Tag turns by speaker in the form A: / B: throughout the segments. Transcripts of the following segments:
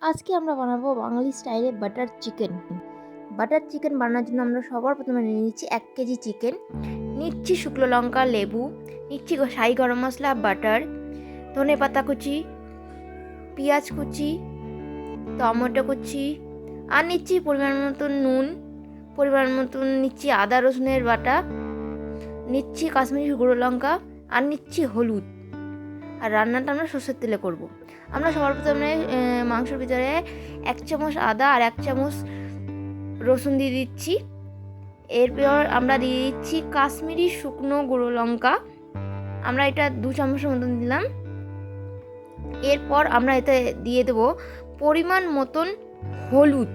A: আজকে আমরা বানাবো বাঙালি স্টাইলে বাটার চিকেন। বাটার চিকেন বানানোর জন্য আমরা সবার প্রথমে নিয়ে নিচ্ছি 1 কেজি চিকেন, নিচ্ছি শুকনো লঙ্কা, লেবু, নিচ্ছি শাহি গরম মশলা, বাটার, ধনে পাতা কুচি, পেঁয়াজ কুচি, টমেটো কুচি, আর নিচ্ছি পরিমাণ মতন নুন, পরিমাণ মতন নিচ্ছি আদা রসুনের বাটা, নিচ্ছি কাশ্মীরি গুঁড়ো লঙ্কা, আর নিচ্ছি হলুদ। আর রান্নাটা আমরা সরষের তেলে করব। আমরা সবার প্রথমে মাংসের ভিতরে 1 চামচ আদা আর 1 চামচ রসুন দিয়ে দিচ্ছি। এরপর আমরা দিয়ে দিচ্ছি কাশ্মীরি শুকনো গুঁড়ো লঙ্কা, আমরা এটা 2 চামচের মতন দিলাম। এরপর আমরা এতে দিয়ে দেবো পরিমাণ মতন হলুদ।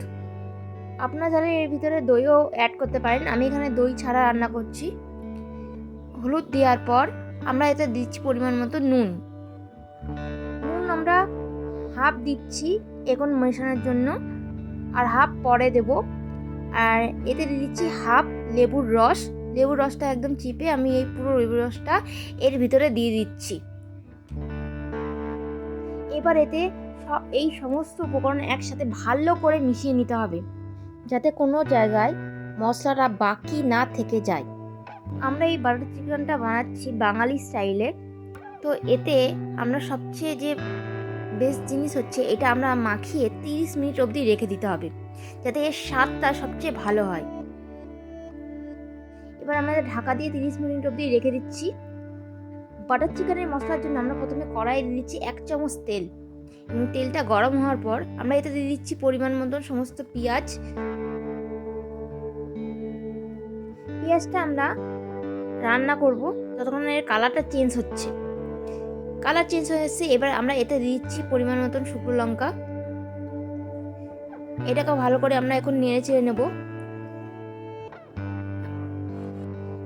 A: আপনারা চাইলে এর ভিতরে দইও অ্যাড করতে পারেন, আমি এখানে দই ছাড়া রান্না করছি। হলুদ দেওয়ার পর আমরা এতে দিচ্ছি পরিমাণ মতো নুন আমরা হাফ দিচ্ছি এখন মেশানোর জন্য, আর হাফ পরে দেব। আর এতে দিয়ে দিচ্ছি হাফ লেবুর রস। লেবুর রসটা একদম চিপে আমি এই পুরো লেবুর রসটা এর ভিতরে দিয়ে দিচ্ছি। এবার এতে এই সমস্ত উপকরণ একসাথে ভালো করে মিশিয়ে নিতে হবে, যাতে কোনো জায়গায় মশলাটা বাকি না থেকে যায়। আমরা এই বাটার চিকেনটা বানাচ্ছি বাঙালি স্টাইলে, তো এতে আমরা সবচেয়ে যে বেস্ট জিনিস হচ্ছে এটা আমরা মাখিয়ে 30 মিনিট অবধি রেখে দিতে হবে, যাতে এর স্বাদটা সবচেয়ে ভালো হয়। এবার আমরা ঢাকা দিয়ে 30 মিনিট অবধি রেখে দিচ্ছি। বাটার চিকেনের মশলার জন্য আমরা প্রথমে কড়াইয়ে দিয়ে দিচ্ছি 1 চামচ তেল, এবং তেলটা গরম হওয়ার পর আমরা এতে দিয়ে দিচ্ছি পরিমাণ মতন সমস্ত পেঁয়াজটা আমরা রান্না করব ততক্ষণ এর কালারটা চেঞ্জ হচ্ছে। কালার চেঞ্জ হয়ে এসেছে। এবার আমরা এতে দিয়ে দিচ্ছি পরিমাণ মতন শুকনো লঙ্কা। এটাকে ভালো করে আমরা এখন নেড়ে চেড়ে নেব।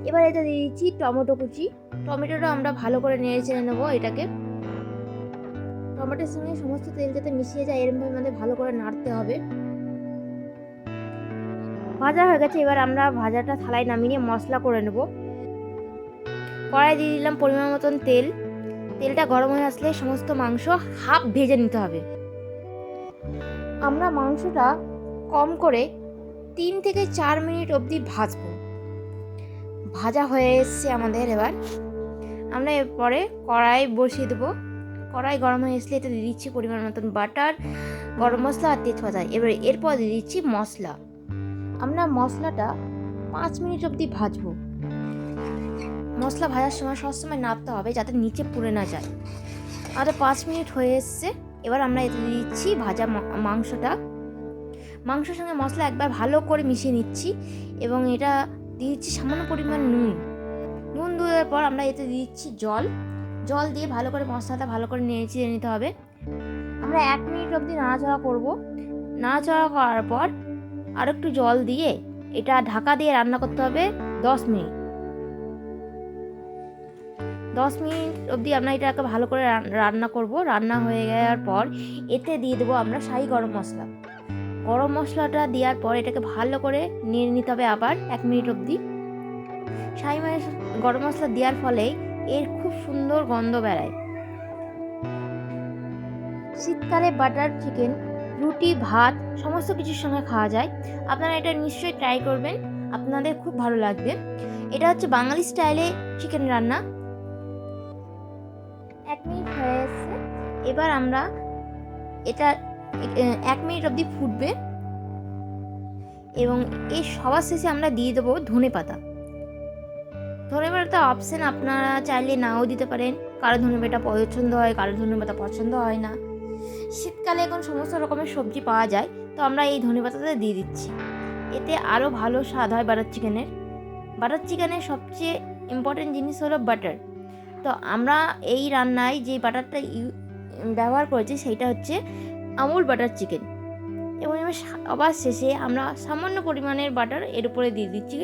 A: এবার এতে দিয়ে দিচ্ছি টমেটো কুচি। টমেটোটা আমরা ভালো করে নেড়ে চেড়ে নেব। এটাকে টমেটোর সঙ্গে সমস্ত তেল যাতে মিশিয়ে যায় এরকমভাবে আমাদের ভালো করে নাড়তে হবে। ভাজা হয়ে গেছে। এবার আমরা ভাজাটা থালায় নামিয়ে মশলা করে নেব। কড়াই দিয়ে দিলাম পরিমাণ মতন তেল। তেলটা গরম হয়ে আসলে সমস্ত মাংস হাফ ভেজে নিতে হবে। আমরা মাংসটা কম করে 3 থেকে 4 মিনিট অবধি ভাজবো। ভাজা হয়ে এসছে আমাদের। এবার আমরা এরপরে কড়াই বসিয়ে দেবো। কড়াই গরম হয়ে আসলে এতে দিয়ে দিচ্ছি পরিমাণ মতন বাটার, গরম মশলা আর তেজপাতা। এরপর দিয়ে দিচ্ছি মশলা। আমরা মশলাটা 5 মিনিট অবধি ভাজবো। মশলা ভাজার সময় সবসময় নাড়তে হবে যাতে নিচে পুড়ে না যায়। আর 5 মিনিট হয়ে এসছে। এবার আমরা এতে দিয়ে দিচ্ছি ভাজা মাংসের সঙ্গে মশলা একবার ভালো করে মিশিয়ে নিচ্ছি, এবং এটা দিয়ে দিচ্ছি সামান্য পরিমাণ নুন দেওয়ার পর আমরা এতে দিয়ে দিচ্ছি জল দিয়ে ভালো করে মশলাটা ভালো করে নেড়ে চেড়ে নিতে হবে। আমরা 1 মিনিট অবধি নাড়াচাড়া করব। নাড়াচাড়া করার পর আর একটু জল দিয়ে এটা ঢাকা দিয়ে রান্না করতে হবে 10 মিনিট। 10 মিনিট অবধি আমরা এটাকে ভালো করে রান্না করব। রান্না হয়ে যাওয়ার পর এতে দিয়ে দেবো আমরা শাহি গরম মশলা। গরম মশলাটা দেওয়ার পর এটাকে ভালো করে নেড়ে নিতে হবে আবার 1 মিনিট অবধি। শাহি গরম মশলা দেওয়ার ফলে এর খুব সুন্দর গন্ধ বেরায়। শীতকালে বাটার চিকেন রুটি, ভাত সমস্ত কিছুর সঙ্গে খাওয়া যায়। আপনারা এটা নিশ্চয়ই ট্রাই করবেন, আপনাদের খুব ভালো লাগবে। এটা হচ্ছে বাঙালি স্টাইলে চিকেন রান্না। 1 মিনিট হয়ে এসছে। এবার আমরা এটা 1 মিনিট অবধি ফুটবে, এবং এই সবার শেষে আমরা দিয়ে দেবো ধনে পাতা অপশন, আপনারা চাইলে নাও দিতে পারেন। কারো ধনে পাতা পছন্দ হয়, কারো ধনে পাতা পছন্দ হয় না। শীতকালে এখন সমস্ত রকমের সবজি পাওয়া যায়, তো আমরা এই ধনে পাতাটা দিয়ে দিচ্ছি। এতে আরও ভালো স্বাদ হয় বাটার চিকেনের সবচেয়ে ইম্পর্টেন্ট জিনিস হলো বাটার। তো আমরা এই রান্নায় যে বাটারটা ব্যবহার করেছি সেইটা হচ্ছে আমুল বাটার চিকেন। এবং আবার শেষে আমরা সামান্য পরিমাণের বাটার এর উপরে দিয়ে দিচ্ছি।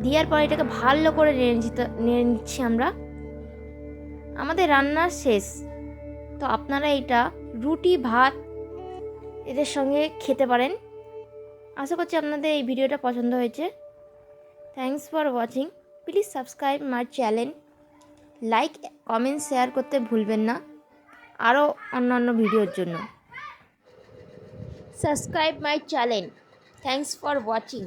A: দেওয়ার পর এটাকে ভালো করে নেড়ে নিচ্ছি আমরা। আমাদের রান্না শেষ। তো আপনারা এটা রুটি, ভাত এদের সঙ্গে খেতে পারেন। আশা করছি আপনাদের এই ভিডিওটা পছন্দ হয়েছে। Thanks for watching. Please subscribe my channel. Like, comment, share করতে ভুলবেন না। আরও অন্যান্য ভিডিওর জন্য। Subscribe my channel. Thanks for watching.